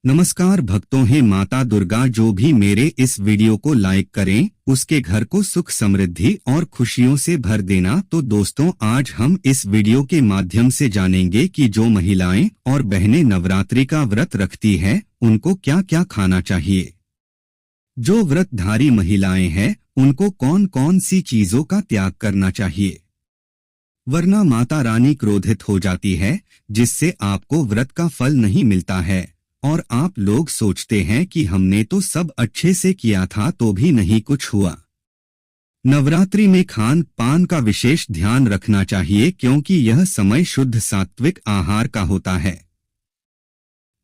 नमस्कार भक्तों, हे माता दुर्गा जो भी मेरे इस वीडियो को लाइक करें उसके घर को सुख समृद्धि और खुशियों से भर देना। तो दोस्तों, आज हम इस वीडियो के माध्यम से जानेंगे कि जो महिलाएं और बहनें नवरात्रि का व्रत रखती है उनको क्या क्या खाना चाहिए। जो व्रतधारी महिलाएं हैं उनको कौन कौन सी चीजों का त्याग करना चाहिए, वरना माता रानी क्रोधित हो जाती है जिससे आपको व्रत का फल नहीं मिलता है और आप लोग सोचते हैं कि हमने तो सब अच्छे से किया था तो भी नहीं कुछ हुआ। नवरात्रि में खान पान का विशेष ध्यान रखना चाहिए क्योंकि यह समय शुद्ध सात्विक आहार का होता है।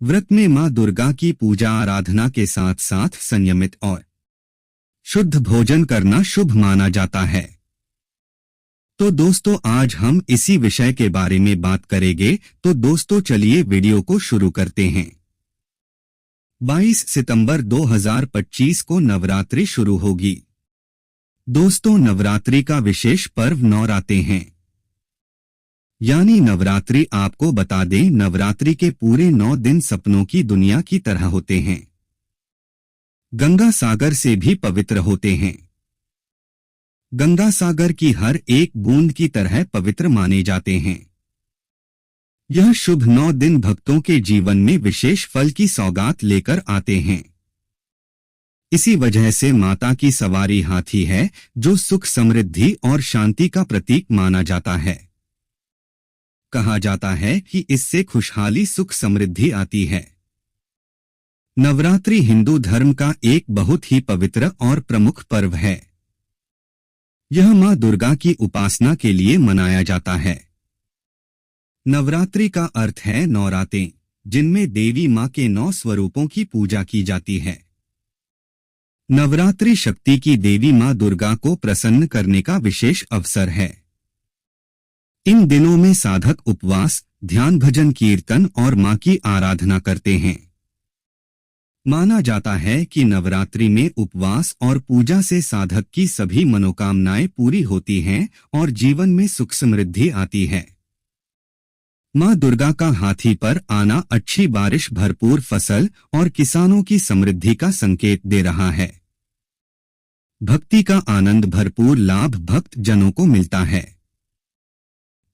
व्रत में मां दुर्गा की पूजा आराधना के साथ साथ संयमित और शुद्ध भोजन करना शुभ माना जाता है। तो दोस्तों, आज हम इसी विषय के बारे में बात करेंगे। तो दोस्तों, चलिए वीडियो को शुरू करते हैं। 22 सितंबर 2025 को नवरात्रि शुरू होगी। दोस्तों, नवरात्रि का विशेष पर्व नवराते हैं, यानी नवरात्रि आपको बता दें, नवरात्रि के पूरे 9 दिन सपनों की दुनिया की तरह होते हैं, गंगा सागर से भी पवित्र होते हैं। गंगा सागर की हर एक बूंद की तरह पवित्र माने जाते हैं। यह शुभ 9 दिन भक्तों के जीवन में विशेष फल की सौगात लेकर आते हैं। इसी वजह से माता की सवारी हाथी है जो सुख समृद्धि और शांति का प्रतीक माना जाता है। कहा जाता है कि इससे खुशहाली सुख समृद्धि आती है। नवरात्रि हिंदू धर्म का एक बहुत ही पवित्र और प्रमुख पर्व है। यह मां दुर्गा की उपासना के लिए मनाया जाता है। नवरात्रि का अर्थ है नौरातें, जिनमें देवी मां के 9 स्वरूपों की पूजा की जाती है। नवरात्रि शक्ति की देवी मां दुर्गा को प्रसन्न करने का विशेष अवसर है। इन दिनों में साधक उपवास, ध्यान, भजन, कीर्तन और मां की आराधना करते हैं। माना जाता है कि नवरात्रि में उपवास और पूजा से साधक की सभी मनोकामनाएं पूरी होती हैं और जीवन में सुख समृद्धि आती है। मां दुर्गा का हाथी पर आना अच्छी बारिश, भरपूर फसल और किसानों की समृद्धि का संकेत दे रहा है। भक्ति का आनंद, भरपूर लाभ भक्त जनों को मिलता है।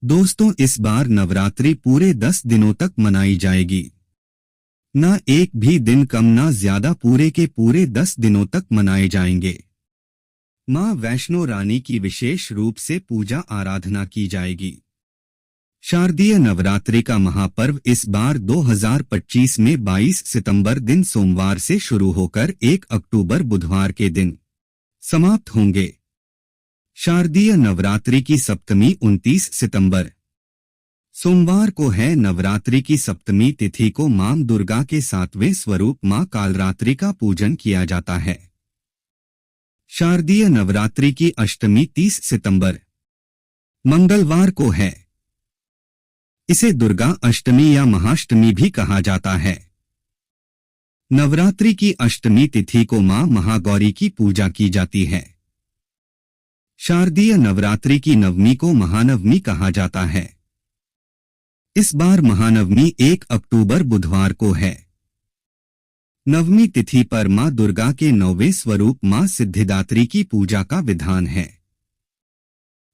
दोस्तों, इस बार नवरात्रि पूरे 10 दिनों तक मनाई जाएगी। ना एक भी दिन कम ना ज्यादा, पूरे के पूरे 10 दिनों तक मनाए जाएंगे। मां वैष्णो रानी की विशेष रूप से पूजा आराधना की जाएगी। शारदीय नवरात्रि का महापर्व इस बार 2025 में 22 सितंबर दिन सोमवार से शुरू होकर 1 अक्टूबर बुधवार के दिन समाप्त होंगे। शारदीय नवरात्रि की सप्तमी 29 सितंबर सोमवार को है। नवरात्रि की सप्तमी तिथि को मां दुर्गा के 7वें स्वरूप मां कालरात्रि का पूजन किया जाता है। शारदीय नवरात्रि की अष्टमी 30 सितंबर मंगलवार को है। इसे दुर्गा अष्टमी या महाअष्टमी भी कहा जाता है। नवरात्रि की अष्टमी तिथि को मां महागौरी की पूजा की जाती है। शारदीय नवरात्रि की नवमी को महानवमी कहा जाता है। इस बार महानवमी 1 अक्टूबर बुधवार को है। नवमी तिथि पर मां दुर्गा के 9वें स्वरूप मां सिद्धिदात्री की पूजा का विधान है।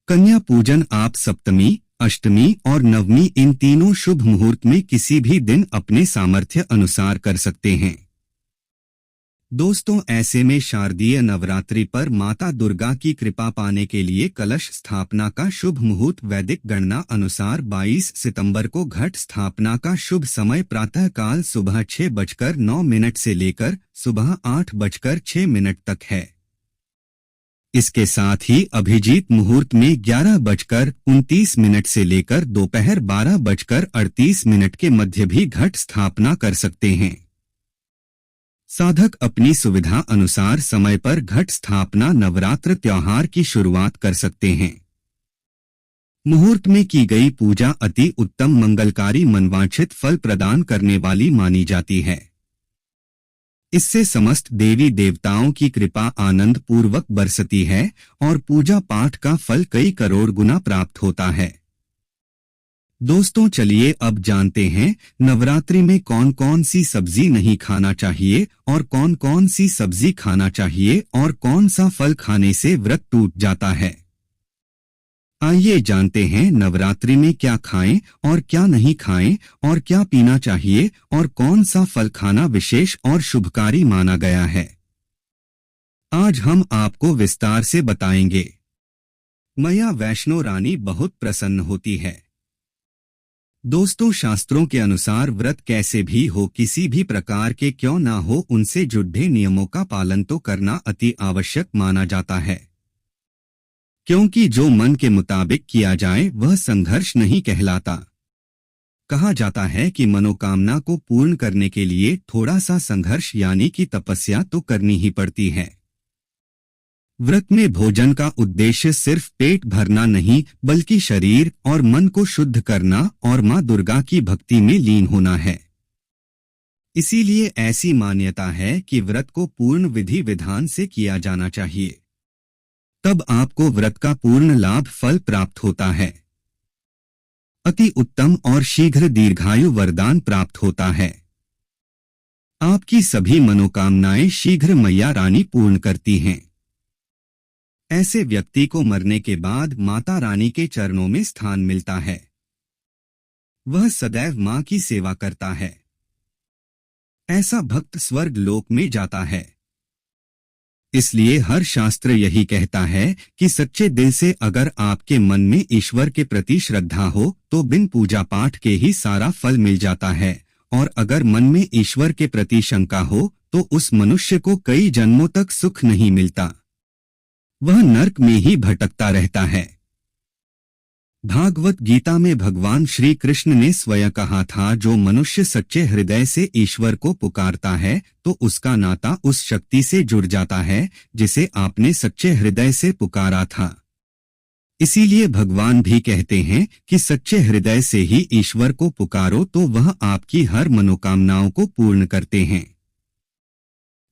कन्या पूजन आप सप्तमी, अष्टमी और नवमी इन तीनों शुभ मुहूर्त में किसी भी दिन अपने सामर्थ्य अनुसार कर सकते हैं। दोस्तों, ऐसे में शारदीय नवरात्रि पर माता दुर्गा की कृपा पाने के लिए कलश स्थापना का शुभ मुहूर्त वैदिक गणना अनुसार 22 सितंबर को घट स्थापना का शुभ समय प्रातः काल सुबह 6:09 से लेकर सुबह 8:06 तक है। इसके साथ ही अभिजीत मुहूर्त में 11:29 से लेकर दोपहर 12:38 के मध्य भी घट स्थापना कर सकते हैं। साधक अपनी सुविधा अनुसार समय पर घट स्थापना नवरात्र त्योहार की शुरुआत कर सकते हैं। मुहूर्त में की गई पूजा अति उत्तम, मंगलकारी, मनवांछित फल प्रदान करने वाली मानी जाती है। इससे समस्त देवी देवताओं की कृपा आनंद पूर्वक बरसती है और पूजा पाठ का फल कई करोड़ गुना प्राप्त होता है। दोस्तों चलिए अब जानते हैं नवरात्रि में कौन कौन सी सब्जी नहीं खाना चाहिए और कौन कौन सी सब्जी खाना चाहिए और कौन सा फल खाने से व्रत टूट जाता है। आइए जानते हैं नवरात्रि में क्या खाएं और क्या नहीं खाएं और क्या पीना चाहिए और कौन सा फल खाना विशेष और शुभकारी माना गया है। आज हम आपको विस्तार से बताएंगे। मैया वैष्णो रानी बहुत प्रसन्न होती है। दोस्तों शास्त्रों के अनुसार व्रत कैसे भी हो, किसी भी प्रकार के क्यों ना हो, उनसे जुड़े नियमों का पालन तो करना अति आवश्यक माना जाता है, क्योंकि जो मन के मुताबिक किया जाए वह संघर्ष नहीं कहलाता। कहा जाता है कि मनोकामना को पूर्ण करने के लिए थोड़ा सा संघर्ष यानी कि तपस्या तो करनी ही पड़ती है। व्रत में भोजन का उद्देश्य सिर्फ पेट भरना नहीं बल्कि शरीर और मन को शुद्ध करना और मां दुर्गा की भक्ति में लीन होना है। इसीलिए ऐसी मान्यता है कि व्रत को पूर्ण विधि विधान से किया जाना चाहिए, तब आपको व्रत का पूर्ण लाभ फल प्राप्त होता है। अति उत्तम और शीघ्र दीर्घायु वरदान प्राप्त होता है। आपकी सभी मनोकामनाएं शीघ्र मैया रानी पूर्ण करती हैं। ऐसे व्यक्ति को मरने के बाद माता रानी के चरणों में स्थान मिलता है। वह सदैव मां की सेवा करता है। ऐसा भक्त स्वर्ग लोक में जाता है। इसलिए हर शास्त्र यही कहता है कि सच्चे दिल से अगर आपके मन में ईश्वर के प्रति श्रद्धा हो तो बिन पूजा पाठ के ही सारा फल मिल जाता है, और अगर मन में ईश्वर के प्रति शंका हो तो उस मनुष्य को कई जन्मों तक सुख नहीं मिलता, वह नरक में ही भटकता रहता है। भागवत गीता में भगवान श्री कृष्ण ने स्वयं कहा था, जो मनुष्य सच्चे हृदय से ईश्वर को पुकारता है तो उसका नाता उस शक्ति से जुड़ जाता है जिसे आपने सच्चे हृदय से पुकारा था। इसीलिए भगवान भी कहते हैं कि सच्चे हृदय से ही ईश्वर को पुकारो तो वह आपकी हर मनोकामनाओं को पूर्ण करते हैं।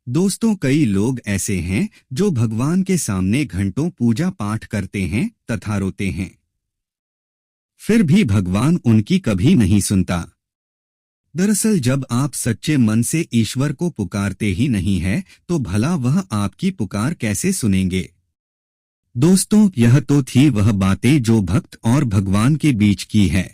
दोस्तों कई लोग ऐसे हैं जो भगवान के सामने घंटों पूजा पाठ करते हैं तथा रोते हैं, फिर भी भगवान उनकी कभी नहीं सुनता। दरअसल जब आप सच्चे मन से ईश्वर को पुकारते ही नहीं है तो भला वह आपकी पुकार कैसे सुनेंगे। दोस्तों यह तो थी वह बातें जो भक्त और भगवान के बीच की है।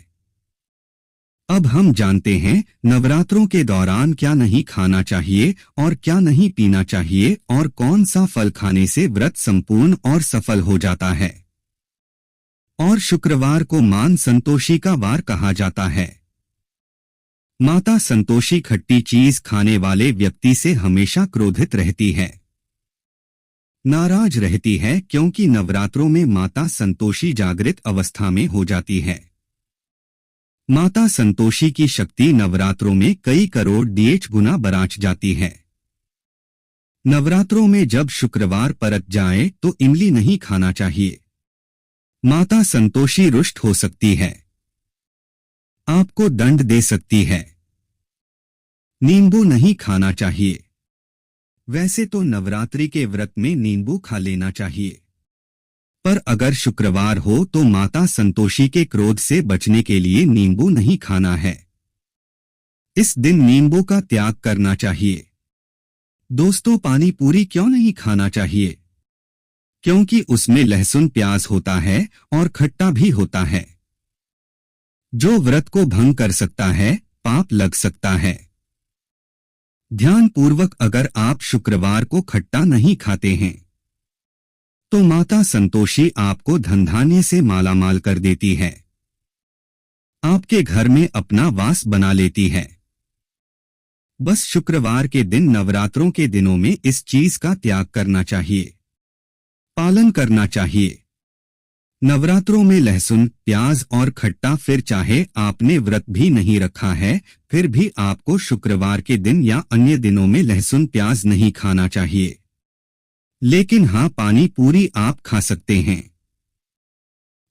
अब हम जानते हैं नवरात्रों के दौरान क्या नहीं खाना चाहिए और क्या नहीं पीना चाहिए और कौन सा फल खाने से व्रत संपूर्ण और सफल हो जाता है। और शुक्रवार को मान संतोषी का वार कहा जाता है। माता संतोषी खट्टी चीज खाने वाले व्यक्ति से हमेशा क्रोधित रहती है, नाराज रहती है, क्योंकि नवरात्रों में माता संतोषी जागृत अवस्था में हो जाती है। माता संतोषी की शक्ति नवरात्रों में कई करोड़ DH गुना बराच जाती है। नवरात्रों में जब शुक्रवार परत जाए तो इमली नहीं खाना चाहिए। माता संतोषी रुष्ट हो सकती है, आपको दंड दे सकती है। नींबू नहीं खाना चाहिए। वैसे तो नवरात्रि के व्रत में नींबू खा लेना चाहिए, पर अगर शुक्रवार हो तो माता संतोषी के क्रोध से बचने के लिए नींबू नहीं खाना है। इस दिन नींबू का त्याग करना चाहिए। दोस्तों पानी पूरी क्यों नहीं खाना चाहिए? क्योंकि उसमें लहसुन प्याज होता है और खट्टा भी होता है, जो व्रत को भंग कर सकता है, पाप लग सकता है। ध्यान पूर्वक अगर आप शुक्रवार को खट्टा नहीं खाते हैं तो माता संतोषी आपको धन धान्य से मालामाल कर देती है, आपके घर में अपना वास बना लेती है। बस शुक्रवार के दिन नवरात्रों के दिनों में इस चीज का त्याग करना चाहिए, पालन करना चाहिए। नवरात्रों में लहसुन प्याज और खट्टा, फिर चाहे आपने व्रत भी नहीं रखा है फिर भी आपको शुक्रवार के दिन या अन्य दिनों में लहसुन प्याज नहीं खाना चाहिए। लेकिन हाँ, पानी पूरी आप खा सकते हैं,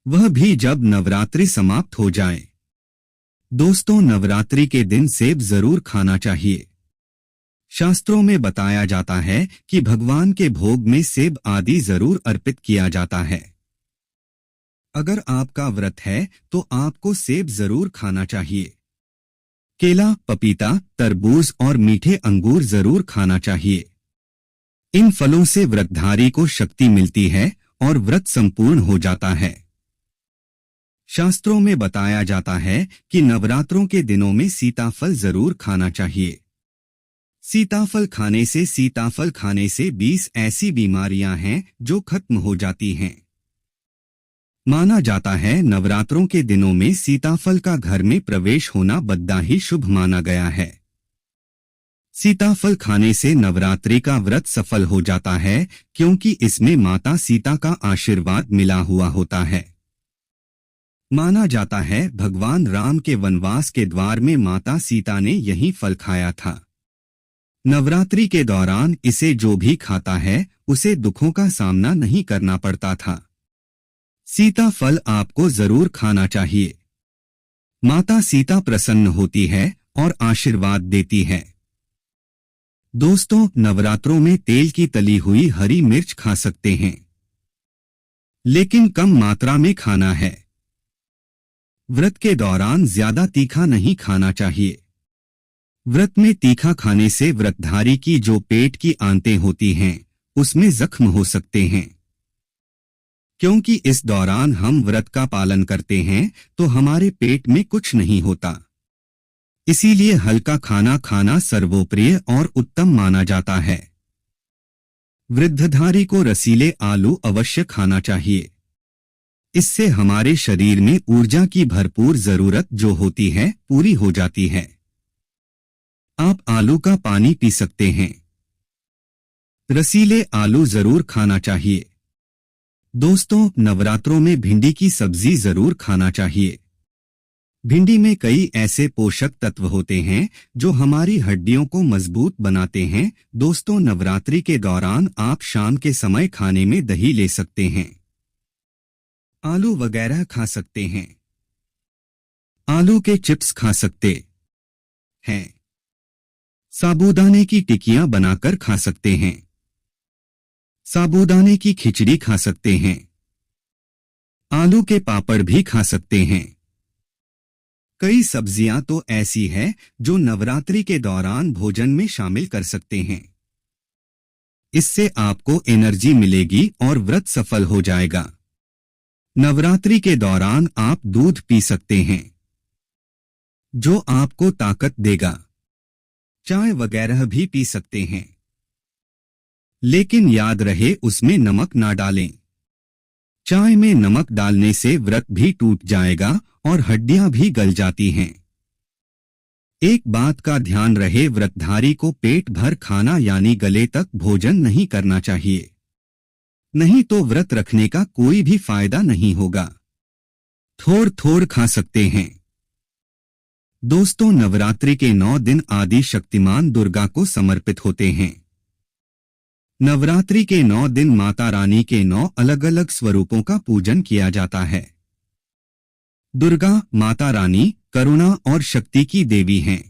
वह भी जब नवरात्रि समाप्त हो जाए। दोस्तों नवरात्रि के दिन सेब जरूर खाना चाहिए। शास्त्रों में बताया जाता है कि भगवान के भोग में सेब आदि जरूर अर्पित किया जाता है। अगर आपका व्रत है तो आपको सेब जरूर खाना चाहिए। केला, पपीता, तरबूज और मीठे अंगूर जरूर खाना चाहिए। इन फलों से व्रतधारी को शक्ति मिलती है और व्रत संपूर्ण हो जाता है। शास्त्रों में बताया जाता है कि नवरात्रों के दिनों में सीताफल जरूर खाना चाहिए। सीताफल खाने से 20 ऐसी बीमारियां हैं जो खत्म हो जाती हैं। माना जाता है नवरात्रों के दिनों में सीताफल का घर में प्रवेश होना बद्दा ही शुभ माना गया है। सीताफल खाने से नवरात्रि का व्रत सफल हो जाता है क्योंकि इसमें माता सीता का आशीर्वाद मिला हुआ होता है। माना जाता है भगवान राम के वनवास के द्वार में माता सीता ने यही फल खाया था। नवरात्रि के दौरान इसे जो भी खाता है उसे दुखों का सामना नहीं करना पड़ता था। सीताफल आपको जरूर खाना चाहिए। माता सीता प्रसन्न होती है और आशीर्वाद देती है। दोस्तों, नवरात्रों में तेल की तली हुई हरी मिर्च खा सकते हैं, लेकिन कम मात्रा में खाना है। व्रत के दौरान ज्यादा तीखा नहीं खाना चाहिए। व्रत में तीखा खाने से व्रतधारी की जो पेट की आंतें होती हैं, उसमें जख्म हो सकते हैं। क्योंकि इस दौरान हम व्रत का पालन करते हैं तो हमारे पेट में कुछ नहीं होता। इसीलिए हल्का खाना खाना सर्वोप्रिय और उत्तम माना जाता है। वृद्धधारी को रसीले आलू अवश्य खाना चाहिए। इससे हमारे शरीर में ऊर्जा की भरपूर जरूरत जो होती है पूरी हो जाती है। आप आलू का पानी पी सकते हैं। रसीले आलू जरूर खाना चाहिए। दोस्तों, नवरात्रों में भिंडी की सब्जी जरूर खाना चाहिए। भिंडी में कई ऐसे पोषक तत्व होते हैं जो हमारी हड्डियों को मजबूत बनाते हैं। दोस्तों, नवरात्रि के दौरान आप शाम के समय खाने में दही ले सकते हैं। आलू वगैरह खा सकते हैं। आलू के चिप्स खा सकते हैं। साबूदाने की टिक्कियां बनाकर खा सकते हैं। साबूदाने की खिचड़ी खा सकते हैं। आलू के पापड़ भी खा सकते हैं। कई सब्जियां तो ऐसी है जो नवरात्रि के दौरान भोजन में शामिल कर सकते हैं। इससे आपको एनर्जी मिलेगी और व्रत सफल हो जाएगा। नवरात्रि के दौरान आप दूध पी सकते हैं, जो आपको ताकत देगा। चाय वगैरह भी पी सकते हैं, लेकिन याद रहे उसमें नमक ना डालें। चाय में नमक डालने से व्रत भी टूट जाएगा और हड्डियां भी गल जाती हैं। एक बात का ध्यान रहे, व्रतधारी को पेट भर खाना यानी गले तक भोजन नहीं करना चाहिए, नहीं तो व्रत रखने का कोई भी फायदा नहीं होगा। थोड़ थोड़ खा सकते हैं। दोस्तों, नवरात्रि के 9 दिन आदि शक्तिमान दुर्गा को समर्पित होते हैं। नवरात्रि के 9 दिन माता रानी के 9 अलग अलग स्वरूपों का पूजन किया जाता है। दुर्गा माता रानी करुणा और शक्ति की देवी हैं।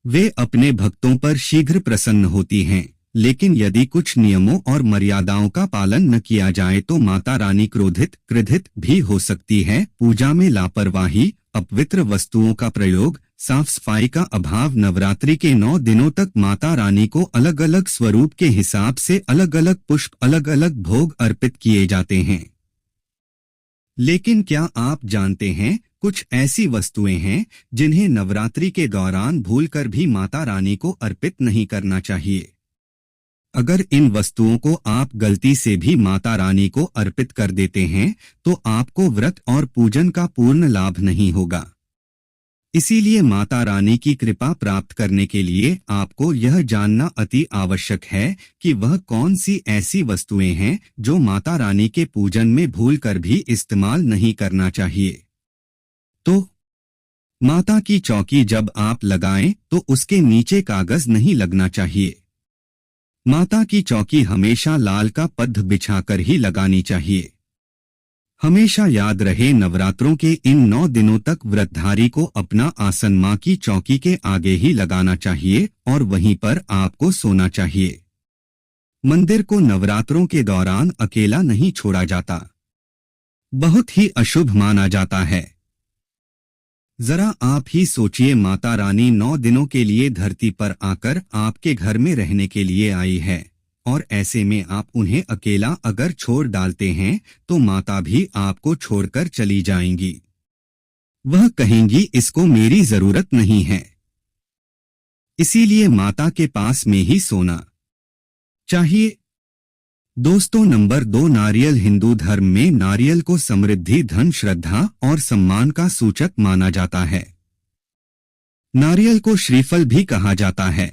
वे अपने भक्तों पर शीघ्र प्रसन्न होती हैं, लेकिन यदि कुछ नियमों और मर्यादाओं का पालन न किया जाए तो माता रानी क्रोधित भी हो सकती है। पूजा में लापरवाही, अपवित्र वस्तुओं का प्रयोग, साफ सफाई का अभाव। नवरात्रि के 9 दिनों तक माता रानी को अलग अलग स्वरूप के हिसाब से अलग अलग पुष्प, अलग अलग भोग अर्पित किए जाते हैं। लेकिन क्या आप जानते हैं, कुछ ऐसी वस्तुएं हैं जिन्हें नवरात्रि के दौरान भूलकर भी माता रानी को अर्पित नहीं करना चाहिए। अगर इन वस्तुओं को आप गलती से भी माता रानी को अर्पित कर देते हैं तो आपको व्रत और पूजन का पूर्ण लाभ नहीं होगा। इसीलिए माता रानी की कृपा प्राप्त करने के लिए आपको यह जानना अति आवश्यक है कि वह कौन सी ऐसी वस्तुएं हैं जो माता रानी के पूजन में भूलकर भी इस्तेमाल नहीं करना चाहिए। तो माता की चौकी जब आप लगाएं तो उसके नीचे कागज नहीं लगना चाहिए। माता की चौकी हमेशा लाल का पद्ध बिछाकर ही लगानी चाहिए। हमेशा याद रहे, नवरात्रों के इन 9 दिनों तक व्रतधारी को अपना आसन मां की चौकी के आगे ही लगाना चाहिए और वहीं पर आपको सोना चाहिए। मंदिर को नवरात्रों के दौरान अकेला नहीं छोड़ा जाता। बहुत ही अशुभ माना जाता है। जरा आप ही सोचिए, माता रानी 9 दिनों के लिए धरती पर आकर आपके घर में रहने के लिए आई है, और ऐसे में आप उन्हें अकेला अगर छोड़ डालते हैं तो माता भी आपको छोड़कर चली जाएंगी। वह कहेंगी इसको मेरी जरूरत नहीं है। इसीलिए माता के पास में ही सोना चाहिए। दोस्तों, नंबर 2, नारियल। हिंदू धर्म में नारियल को समृद्धि, धन, श्रद्धा और सम्मान का सूचक माना जाता है। नारियल को श्रीफल भी कहा जाता है।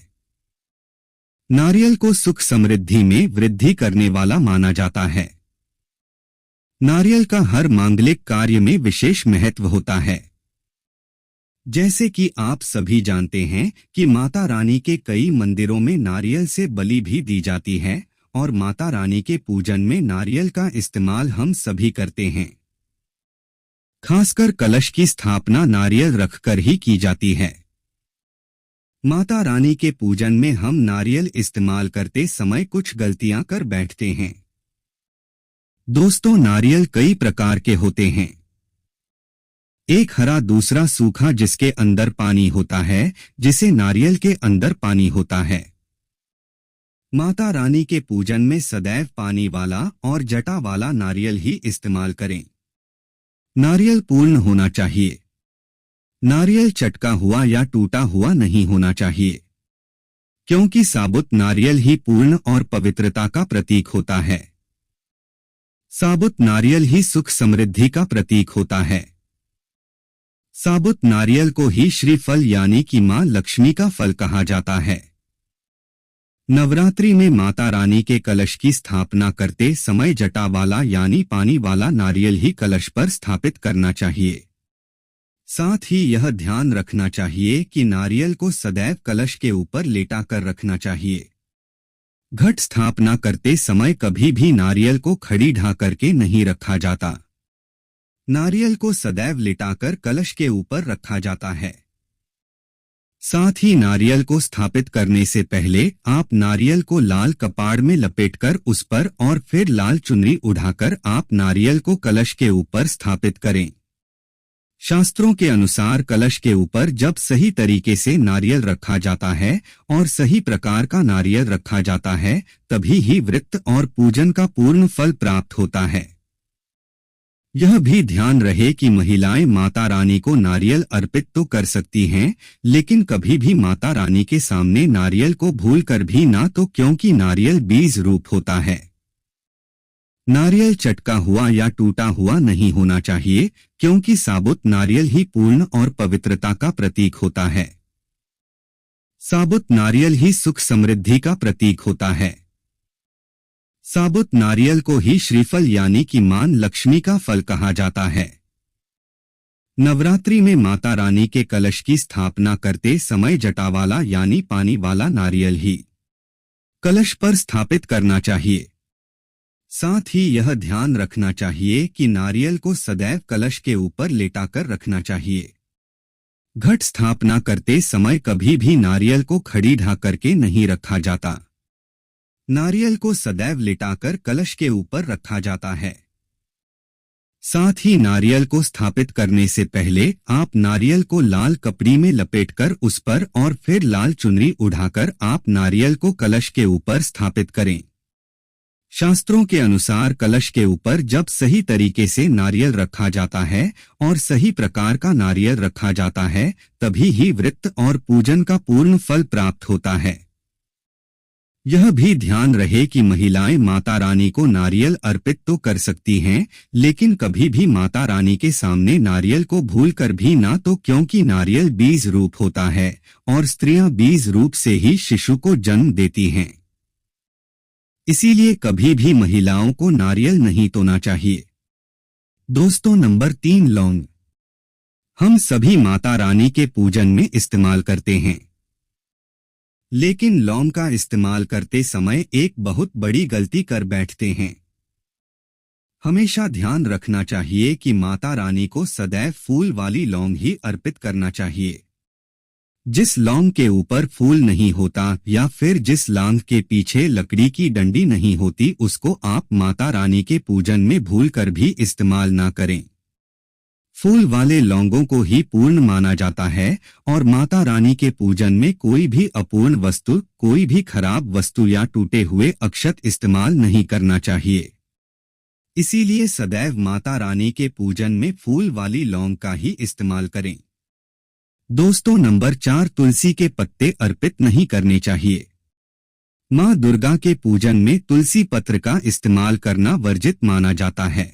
नारियल को सुख समृद्धि में वृद्धि करने वाला माना जाता है। नारियल का हर मांगलिक कार्य में विशेष महत्व होता है। जैसे कि आप सभी जानते हैं कि माता रानी के कई मंदिरों में नारियल से बलि भी दी जाती है, और माता रानी के पूजन में नारियल का इस्तेमाल हम सभी करते हैं। खासकर कलश की स्थापना नारियल रखकर ही की जाती है। माता रानी के पूजन में हम नारियल इस्तेमाल करते समय कुछ गलतियां कर बैठते हैं। दोस्तों, नारियल कई प्रकार के होते हैं। एक हरा, दूसरा सूखा जिसके अंदर पानी होता है, जिसे नारियल के अंदर पानी होता है। माता रानी के पूजन में सदैव पानी वाला और जटा वाला नारियल ही इस्तेमाल करें। नारियल पूर्ण होना चाहिए। नारियल चटका हुआ या टूटा हुआ नहीं होना चाहिए, क्योंकि साबुत नारियल ही पूर्ण और पवित्रता का प्रतीक होता है। साबुत नारियल ही सुख समृद्धि का प्रतीक होता है। साबुत नारियल को ही श्रीफल यानी कि मां लक्ष्मी का फल कहा जाता है। नवरात्रि में माता रानी के कलश की स्थापना करते समय जटा वाला यानी पानी वाला नारियल ही कलश पर स्थापित करना चाहिए। साथ ही यह ध्यान रखना चाहिए कि नारियल को सदैव कलश के ऊपर लेटा कर रखना चाहिए। घट स्थापना करते समय कभी भी नारियल को खड़ी ढा करके नहीं रखा जाता। नारियल को सदैव लेटाकर कलश के ऊपर रखा जाता है। साथ ही नारियल को स्थापित करने से पहले आप नारियल को लाल कपाड़ में लपेटकर उस पर और फिर लाल चुनरी उठाकर आप नारियल को कलश के ऊपर स्थापित करें। शास्त्रों के अनुसार कलश के ऊपर जब सही तरीके से नारियल रखा जाता है और सही प्रकार का नारियल रखा जाता है, तभी ही व्रत और पूजन का पूर्ण फल प्राप्त होता है। यह भी ध्यान रहे कि महिलाएं माता रानी को नारियल अर्पित तो कर सकती हैं, लेकिन कभी भी माता रानी के सामने नारियल को भूलकर भी ना, तो क्योंकि नारियल बीज रूप होता है। नारियल चटका हुआ या टूटा हुआ नहीं होना चाहिए, क्योंकि साबुत नारियल ही पूर्ण और पवित्रता का प्रतीक होता है। साबुत नारियल ही सुख समृद्धि का प्रतीक होता है। साबुत नारियल को ही श्रीफल यानी कि मां लक्ष्मी का फल कहा जाता है। नवरात्रि में माता रानी के कलश की स्थापना करते समय जटा वाला यानी पानी वाला नारियल ही कलश पर स्थापित करना चाहिए। साथ ही यह ध्यान रखना चाहिए कि नारियल को सदैव कलश के ऊपर लेटाकर रखना चाहिए। घट स्थापना करते समय कभी भी नारियल को खड़ी ढा करके नहीं रखा जाता। नारियल को सदैव लेटाकर कलश के ऊपर रखा जाता है। साथ ही नारियल को स्थापित करने से पहले आप नारियल को लाल कपड़ी में लपेटकर उस पर और फिर लाल चुनरी उठाकर आप नारियल को कलश के ऊपर स्थापित करें। शास्त्रों के अनुसार कलश के ऊपर जब सही तरीके से नारियल रखा जाता है और सही प्रकार का नारियल रखा जाता है, तभी ही व्रत और पूजन का पूर्ण फल प्राप्त होता है। यह भी ध्यान रहे कि महिलाएं माता रानी को नारियल अर्पित तो कर सकती हैं, लेकिन कभी भी माता रानी के सामने नारियल को भूलकर भी ना, तो क्योंकि नारियल बीज रूप होता है और स्त्रियां बीज रूप से ही शिशु को जन्म देती हैं। इसीलिए कभी भी महिलाओं को नारियल नहीं तोड़ना चाहिए। दोस्तों, नंबर 3, लौंग। हम सभी माता रानी के पूजन में इस्तेमाल करते हैं, लेकिन लौंग का इस्तेमाल करते समय एक बहुत बड़ी गलती कर बैठते हैं। हमेशा ध्यान रखना चाहिए कि माता रानी को सदैव फूल वाली लौंग ही अर्पित करना चाहिए। जिस लौंग के ऊपर फूल नहीं होता या फिर जिस लांग के पीछे लकड़ी की डंडी नहीं होती उसको आप माता रानी के पूजन में भूलकर भी इस्तेमाल ना करें। फूल वाले लौंगों को ही पूर्ण माना जाता है और माता रानी के पूजन में कोई भी अपूर्ण वस्तु, कोई भी खराब वस्तु या टूटे हुए अक्षत इस्तेमाल नहीं करना चाहिए। इसीलिए सदैव माता रानी के पूजन में फूल वाली लौंग का ही इस्तेमाल करें। दोस्तों, नंबर 4, तुलसी के पत्ते अर्पित नहीं करने चाहिए। मां दुर्गा के पूजन में तुलसी पत्र का इस्तेमाल करना वर्जित माना जाता है।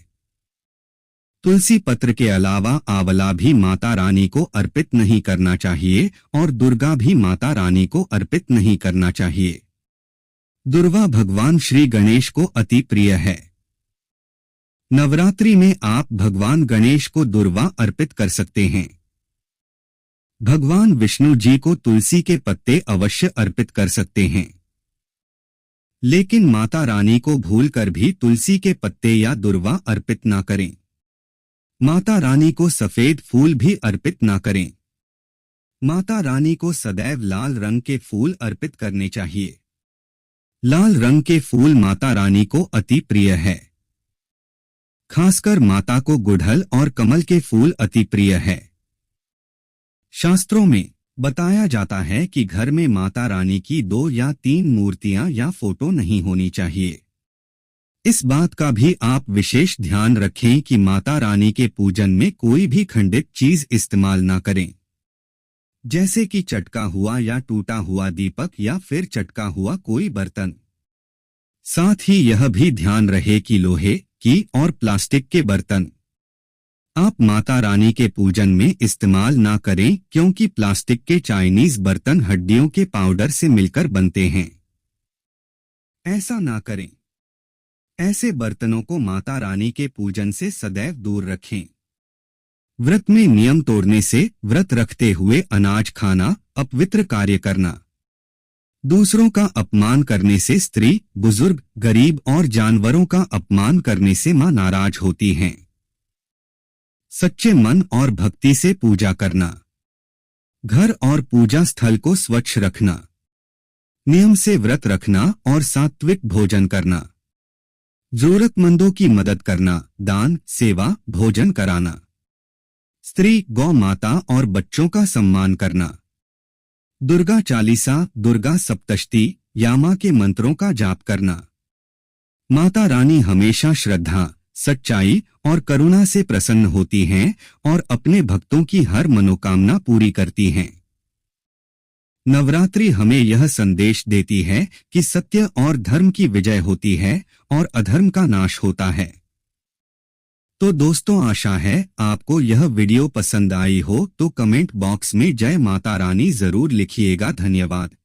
तुलसी पत्र के अलावा आंवला भी माता रानी को अर्पित नहीं करना चाहिए और दुर्गा भी माता रानी को अर्पित नहीं करना चाहिए। दुर्वा भगवान श्री गणेश को अति प्रिय है। नवरात्रि में आप भगवान गणेश को दुर्वा अर्पित कर सकते हैं। भगवान विष्णु जी को तुलसी के पत्ते अवश्य अर्पित कर सकते हैं, लेकिन माता रानी को भूलकर भी तुलसी के पत्ते या दुर्वा अर्पित ना करें। माता रानी को सफेद फूल भी अर्पित ना करें। माता रानी को सदैव लाल रंग के फूल अर्पित करने चाहिए। लाल रंग के फूल माता रानी को अति प्रिय है। खासकर माता को गुड़हल और कमल के फूल अति प्रिय है। शास्त्रों में बताया जाता है कि घर में माता रानी की 2 या 3 मूर्तियां या फोटो नहीं होनी चाहिए। इस बात का भी आप विशेष ध्यान रखें कि माता रानी के पूजन में कोई भी खंडित चीज इस्तेमाल ना करें, जैसे कि चटका हुआ या टूटा हुआ दीपक या फिर चटका हुआ कोई बर्तन। साथ ही यह भी ध्यान रहे कि लोहे की और प्लास्टिक के बर्तन आप माता रानी के पूजन में इस्तेमाल ना करें, क्योंकि प्लास्टिक के चाइनीज बर्तन हड्डियों के पाउडर से मिलकर बनते हैं। ऐसा ना करें। ऐसे बर्तनों को माता रानी के पूजन से सदैव दूर रखें। व्रत में नियम तोड़ने से, व्रत रखते हुए अनाज खाना, अपवित्र कार्य करना, दूसरों का अपमान करने से, स्त्री, बुजुर्ग, गरीब और जानवरों का अपमान करने से मां नाराज होती हैं। सच्चे मन और भक्ति से पूजा करना, घर और पूजा स्थल को स्वच्छ रखना, नियम से व्रत रखना और सात्विक भोजन करना, जरूरतमंदों की मदद करना, दान, सेवा, भोजन कराना, स्त्री, गौ माता और बच्चों का सम्मान करना, दुर्गा चालीसा, दुर्गा सप्तशती या मां के मंत्रों का जाप करना। माता रानी हमेशा श्रद्धा, सच्चाई और करुणा से प्रसन्न होती हैं और अपने भक्तों की हर मनोकामना पूरी करती हैं। नवरात्रि हमें यह संदेश देती है कि सत्य और धर्म की विजय होती है और अधर्म का नाश होता है। तो दोस्तों, आशा है आपको यह वीडियो पसंद आई हो तो कमेंट बॉक्स में जय माता रानी जरूर लिखिएगा। धन्यवाद।